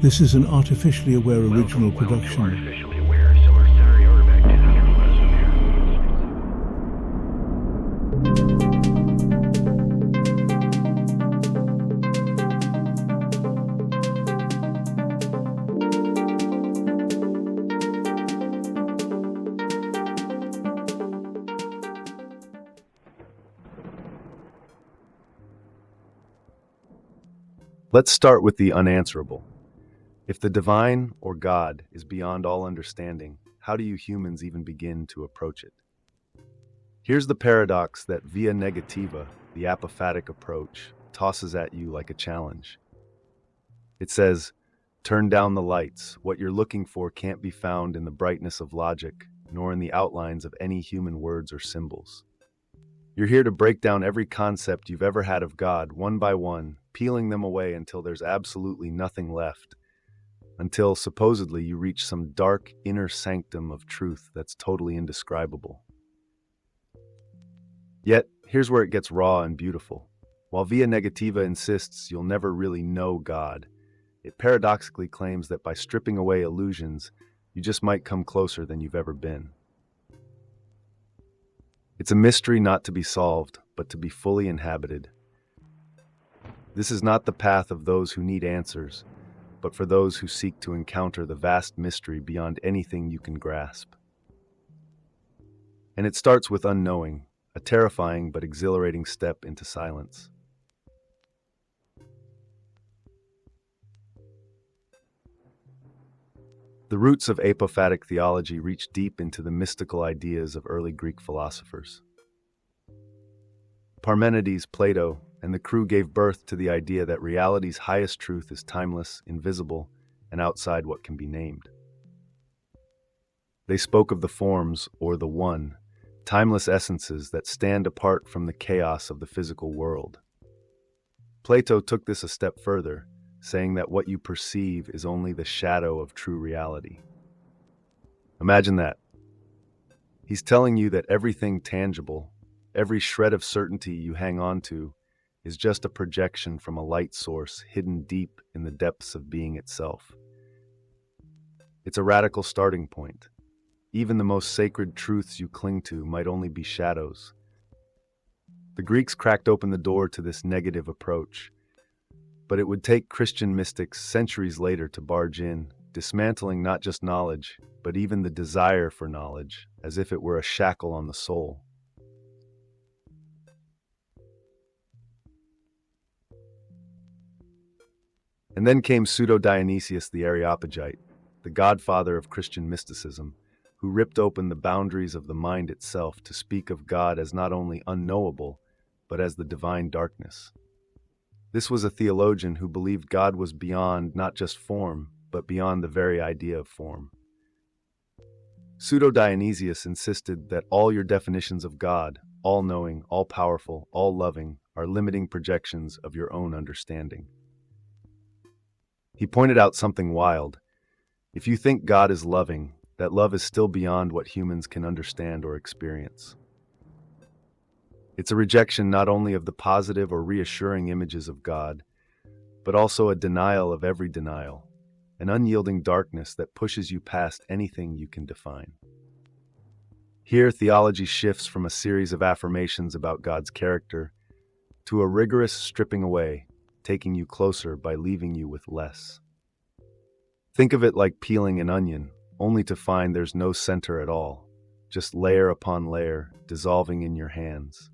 This is an artificially aware original production. Artificially aware, so our stereotype back to the question Let's start with the unanswerable. If the divine, or God, is beyond all understanding, how do you humans even begin to approach it? Here's the paradox that via negativa, the apophatic approach, tosses at you like a challenge. It says, turn down the lights. What you're looking for can't be found in the brightness of logic, nor in the outlines of any human words or symbols. You're here to break down every concept you've ever had of God, one by one, peeling them away until there's absolutely nothing left, until supposedly you reach some dark inner sanctum of truth that's totally indescribable. Yet, here's where it gets raw and beautiful. While Via Negativa insists you'll never really know God, it paradoxically claims that by stripping away illusions, you just might come closer than you've ever been. It's a mystery not to be solved, but to be fully inhabited. This is not the path of those who need answers, but for those who seek to encounter the vast mystery beyond anything you can grasp. And it starts with unknowing, a terrifying but exhilarating step into silence. The roots of apophatic theology reach deep into the mystical ideas of early Greek philosophers. Parmenides, Plato, and the crew gave birth to the idea that reality's highest truth is timeless, invisible, and outside what can be named. They spoke of the forms, or the one, timeless essences that stand apart from the chaos of the physical world. Plato took this a step further, saying that what you perceive is only the shadow of true reality. Imagine that. He's telling you that everything tangible, every shred of certainty you hang on to, is just a projection from a light source hidden deep in the depths of being itself. It's a radical starting point. Even the most sacred truths you cling to might only be shadows. The Greeks cracked open the door to this negative approach, but it would take Christian mystics centuries later to barge in, dismantling not just knowledge, but even the desire for knowledge, as if it were a shackle on the soul. And then came Pseudo-Dionysius the Areopagite, the godfather of Christian mysticism, who ripped open the boundaries of the mind itself to speak of God as not only unknowable, but as the divine darkness. This was a theologian who believed God was beyond not just form, but beyond the very idea of form. Pseudo-Dionysius insisted that all your definitions of God, all-knowing, all-powerful, all-loving, are limiting projections of your own understanding. He pointed out something wild. If you think God is loving, that love is still beyond what humans can understand or experience. It's a rejection not only of the positive or reassuring images of God, but also a denial of every denial, an unyielding darkness that pushes you past anything you can define. Here, theology shifts from a series of affirmations about God's character to a rigorous stripping away, taking you closer by leaving you with less. Think of it like peeling an onion, only to find there's no center at all, just layer upon layer, dissolving in your hands.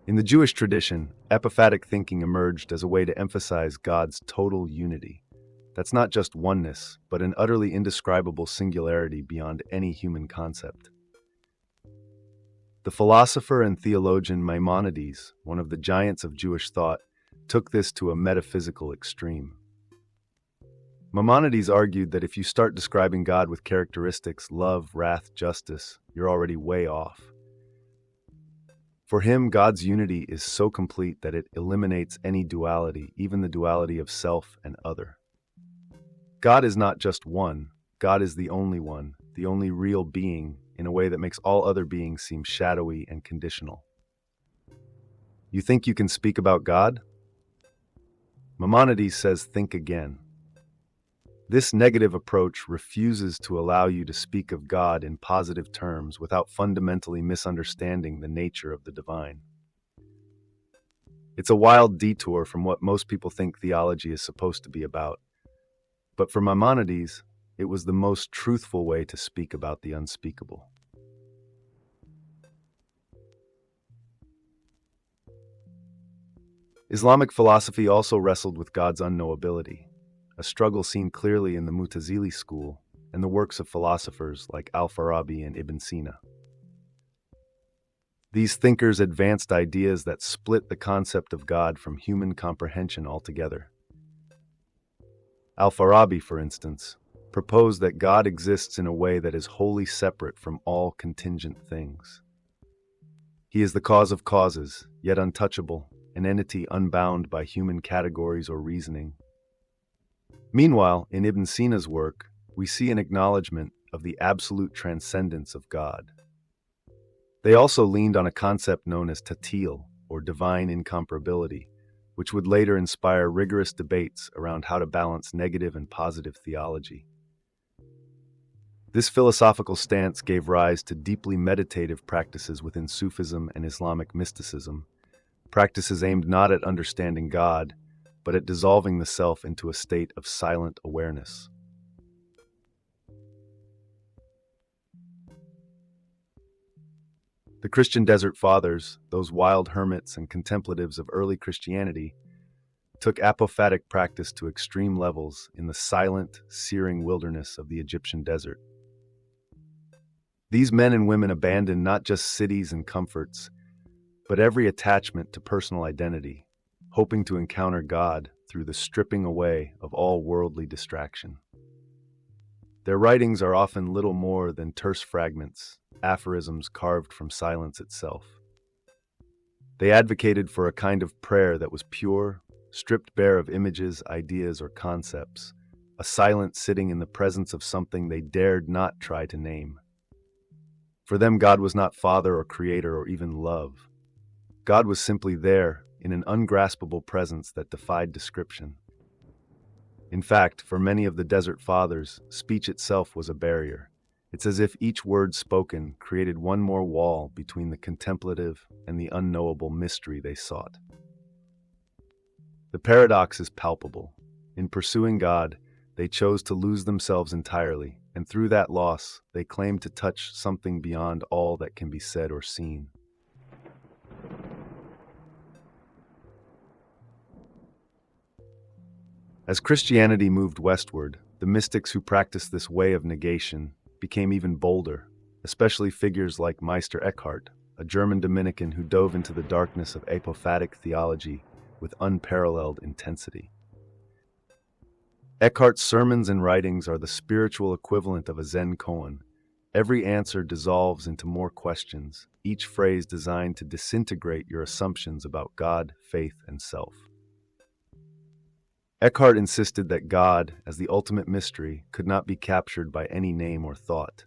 In the Jewish tradition, apophatic thinking emerged as a way to emphasize God's total unity. That's not just oneness, but an utterly indescribable singularity beyond any human concept. The philosopher and theologian Maimonides, one of the giants of Jewish thought, took this to a metaphysical extreme. Maimonides argued that if you start describing God with characteristics love, wrath, justice, you're already way off. For him, God's unity is so complete that it eliminates any duality, even the duality of self and other. God is not just one, God is the only one, the only real being, in a way that makes all other beings seem shadowy and conditional. You think you can speak about God? Maimonides says think again. This negative approach refuses to allow you to speak of God in positive terms without fundamentally misunderstanding the nature of the divine. It's a wild detour from what most people think theology is supposed to be about. But for Maimonides, it was the most truthful way to speak about the unspeakable. Islamic philosophy also wrestled with God's unknowability, a struggle seen clearly in the Mu'tazili school and the works of philosophers like Al-Farabi and Ibn Sina. These thinkers advanced ideas that split the concept of God from human comprehension altogether. Al-Farabi, for instance, proposed that God exists in a way that is wholly separate from all contingent things. He is the cause of causes, yet untouchable, an entity unbound by human categories or reasoning. Meanwhile, in Ibn Sina's work, we see an acknowledgement of the absolute transcendence of God. They also leaned on a concept known as tatil, or divine incomparability, which would later inspire rigorous debates around how to balance negative and positive theology. This philosophical stance gave rise to deeply meditative practices within Sufism and Islamic mysticism, practices aimed not at understanding God, but at dissolving the self into a state of silent awareness. The Christian Desert Fathers, those wild hermits and contemplatives of early Christianity, took apophatic practice to extreme levels in the silent, searing wilderness of the Egyptian desert. These men and women abandoned not just cities and comforts, but every attachment to personal identity, hoping to encounter God through the stripping away of all worldly distraction. Their writings are often little more than terse fragments, aphorisms carved from silence itself. They advocated for a kind of prayer that was pure, stripped bare of images, ideas, or concepts, a silent sitting in the presence of something they dared not try to name. For them, God was not Father or Creator or even love. God was simply there, in an ungraspable presence that defied description. In fact, for many of the Desert Fathers, speech itself was a barrier. It's as if each word spoken created one more wall between the contemplative and the unknowable mystery they sought. The paradox is palpable. In pursuing God, they chose to lose themselves entirely, and through that loss, they claimed to touch something beyond all that can be said or seen. As Christianity moved westward, the mystics who practiced this way of negation became even bolder, especially figures like Meister Eckhart, a German Dominican who dove into the darkness of apophatic theology with unparalleled intensity. Eckhart's sermons and writings are the spiritual equivalent of a Zen koan. Every answer dissolves into more questions, each phrase designed to disintegrate your assumptions about God, faith, and self. Eckhart insisted that God, as the ultimate mystery, could not be captured by any name or thought.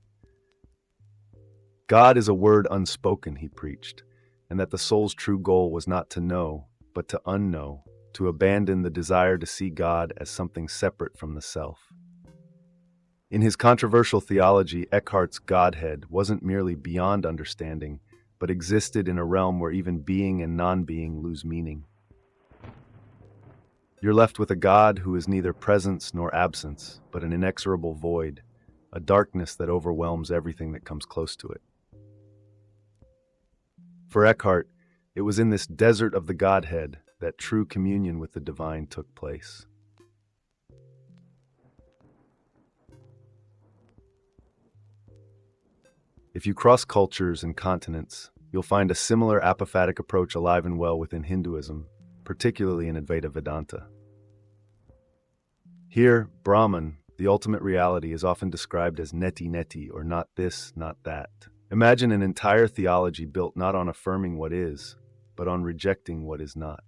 God is a word unspoken, he preached, and that the soul's true goal was not to know, but to unknow, to abandon the desire to see God as something separate from the self. In his controversial theology, Eckhart's Godhead wasn't merely beyond understanding, but existed in a realm where even being and non-being lose meaning. You're left with a God who is neither presence nor absence, but an inexorable void, a darkness that overwhelms everything that comes close to it. For Eckhart, it was in this desert of the Godhead that true communion with the divine took place. If you cross cultures and continents, you'll find a similar apophatic approach alive and well within Hinduism, particularly in Advaita Vedanta. Here, Brahman, the ultimate reality, is often described as netti, or not this, not that. Imagine an entire theology built not on affirming what is, but on rejecting what is not.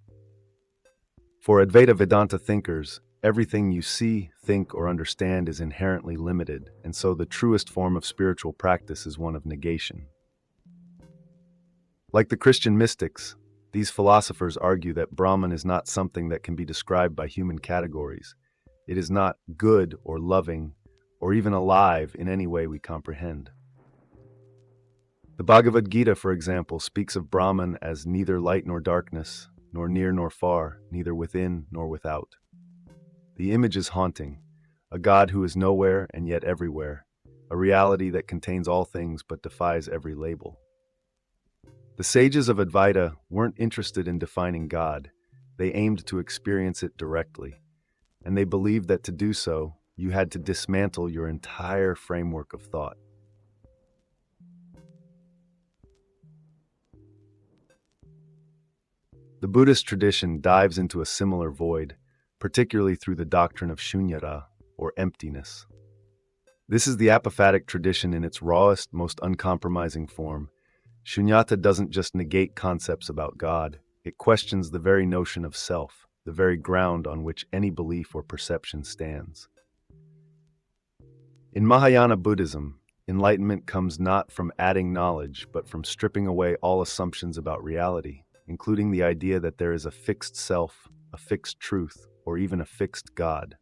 For Advaita Vedanta thinkers, everything you see, think, or understand is inherently limited, and so the truest form of spiritual practice is one of negation. Like the Christian mystics, These philosophers argue that Brahman is not something that can be described by human categories. It is not good or loving or even alive in any way we comprehend. The Bhagavad Gita, for example, speaks of Brahman as neither light nor darkness, nor near nor far, neither within nor without. The image is haunting, a God who is nowhere and yet everywhere, a reality that contains all things but defies every label. The sages of Advaita weren't interested in defining God, they aimed to experience it directly, and they believed that to do so, you had to dismantle your entire framework of thought. The Buddhist tradition dives into a similar void, particularly through the doctrine of shunyata, or emptiness. This is the apophatic tradition in its rawest, most uncompromising form. Shunyata doesn't just negate concepts about God, it questions the very notion of self, the very ground on which any belief or perception stands. In Mahayana Buddhism, enlightenment comes not from adding knowledge, but from stripping away all assumptions about reality, including the idea that there is a fixed self, a fixed truth, or even a fixed God.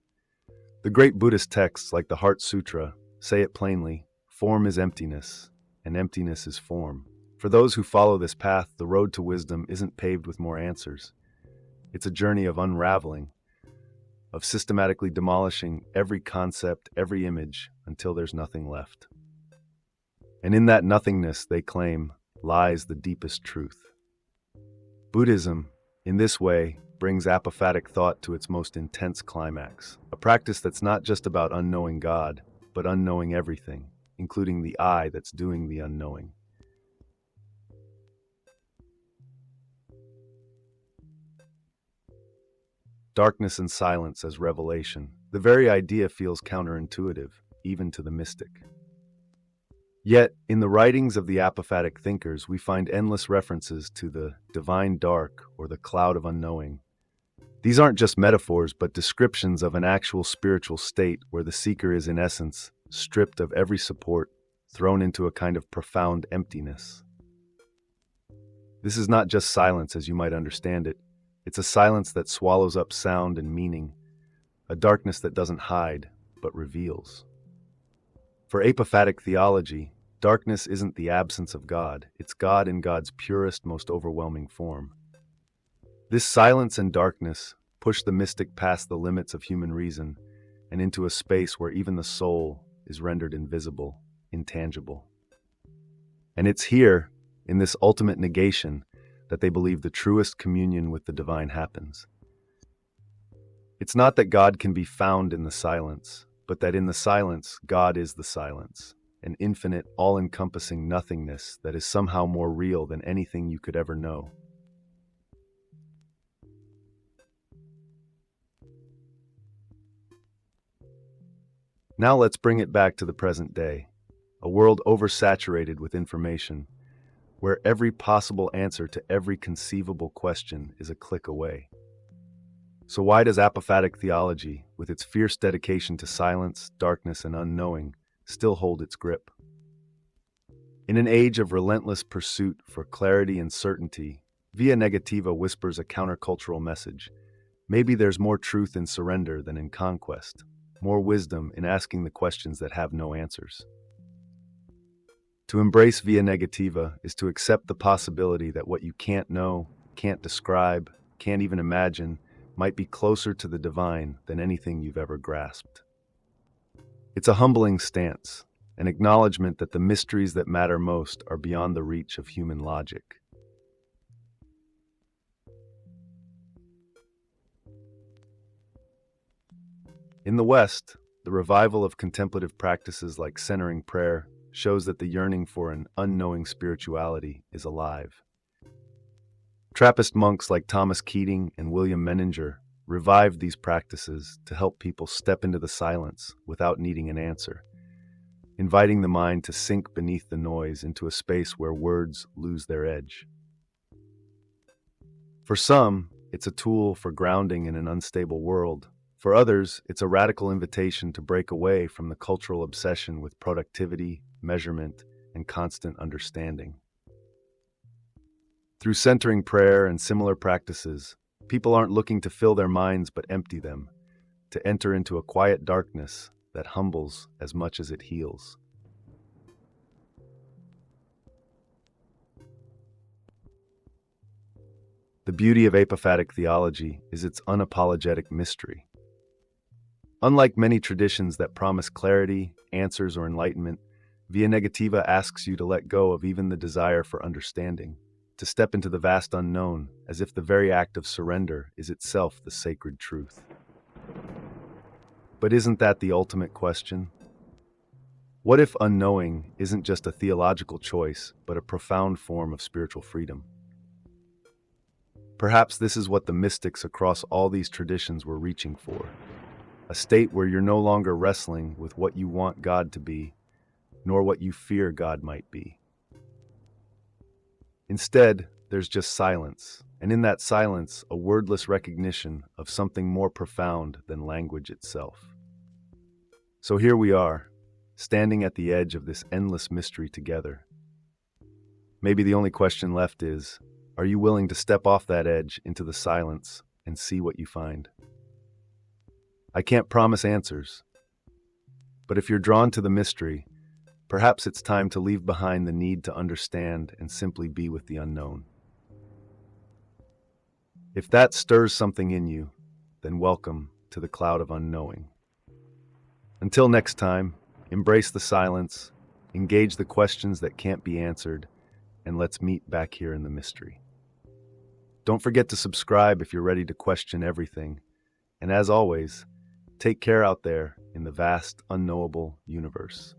The great Buddhist texts like the Heart Sutra say it plainly, form is emptiness, and emptiness is form. For those who follow this path, the road to wisdom isn't paved with more answers. It's a journey of unraveling, of systematically demolishing every concept, every image, until there's nothing left. And in that nothingness, they claim, lies the deepest truth. Buddhism, in this way, brings apophatic thought to its most intense climax, a practice that's not just about unknowing God, but unknowing everything, including the I that's doing the unknowing. Darkness and silence as revelation. The very idea feels counterintuitive, even to the mystic. Yet, in the writings of the apophatic thinkers, we find endless references to the divine dark or the cloud of unknowing. These aren't just metaphors, but descriptions of an actual spiritual state where the seeker is, in essence, stripped of every support, thrown into a kind of profound emptiness. This is not just silence as you might understand it. It's a silence that swallows up sound and meaning, a darkness that doesn't hide, but reveals. For apophatic theology, darkness isn't the absence of God, it's God in God's purest, most overwhelming form. This silence and darkness push the mystic past the limits of human reason and into a space where even the soul is rendered invisible, intangible. And it's here, in this ultimate negation, that they believe the truest communion with the divine happens. It's not that God can be found in the silence, but that in the silence, God is the silence, an infinite, all-encompassing nothingness that is somehow more real than anything you could ever know. Now let's bring it back to the present day, a world oversaturated with information, where every possible answer to every conceivable question is a click away. So why does apophatic theology, with its fierce dedication to silence, darkness, and unknowing, still hold its grip? In an age of relentless pursuit for clarity and certainty, Via Negativa whispers a countercultural message. Maybe there's more truth in surrender than in conquest, more wisdom in asking the questions that have no answers. To embrace Via Negativa is to accept the possibility that what you can't know, can't describe, can't even imagine, might be closer to the divine than anything you've ever grasped. It's a humbling stance, an acknowledgement that the mysteries that matter most are beyond the reach of human logic. In the West, the revival of contemplative practices like centering prayer shows that the yearning for an unknowing spirituality is alive. Trappist monks like Thomas Keating and William Menninger revived these practices to help people step into the silence without needing an answer, inviting the mind to sink beneath the noise into a space where words lose their edge. For some, it's a tool for grounding in an unstable world. For others, it's a radical invitation to break away from the cultural obsession with productivity, measurement, and constant understanding. Through centering prayer and similar practices, people aren't looking to fill their minds but empty them, to enter into a quiet darkness that humbles as much as it heals. The beauty of apophatic theology is its unapologetic mystery. Unlike many traditions that promise clarity, answers, or enlightenment, Via Negativa asks you to let go of even the desire for understanding, to step into the vast unknown as if the very act of surrender is itself the sacred truth. But isn't that the ultimate question? What if unknowing isn't just a theological choice, but a profound form of spiritual freedom? Perhaps this is what the mystics across all these traditions were reaching for, a state where you're no longer wrestling with what you want God to be, nor what you fear God might be. Instead, there's just silence, and in that silence, a wordless recognition of something more profound than language itself. So here we are, standing at the edge of this endless mystery together. Maybe the only question left is, are you willing to step off that edge into the silence and see what you find? I can't promise answers, but if you're drawn to the mystery, perhaps it's time to leave behind the need to understand and simply be with the unknown. If that stirs something in you, then welcome to the cloud of unknowing. Until next time, embrace the silence, engage the questions that can't be answered, and let's meet back here in the mystery. Don't forget to subscribe if you're ready to question everything, and as always, take care out there in the vast, unknowable universe.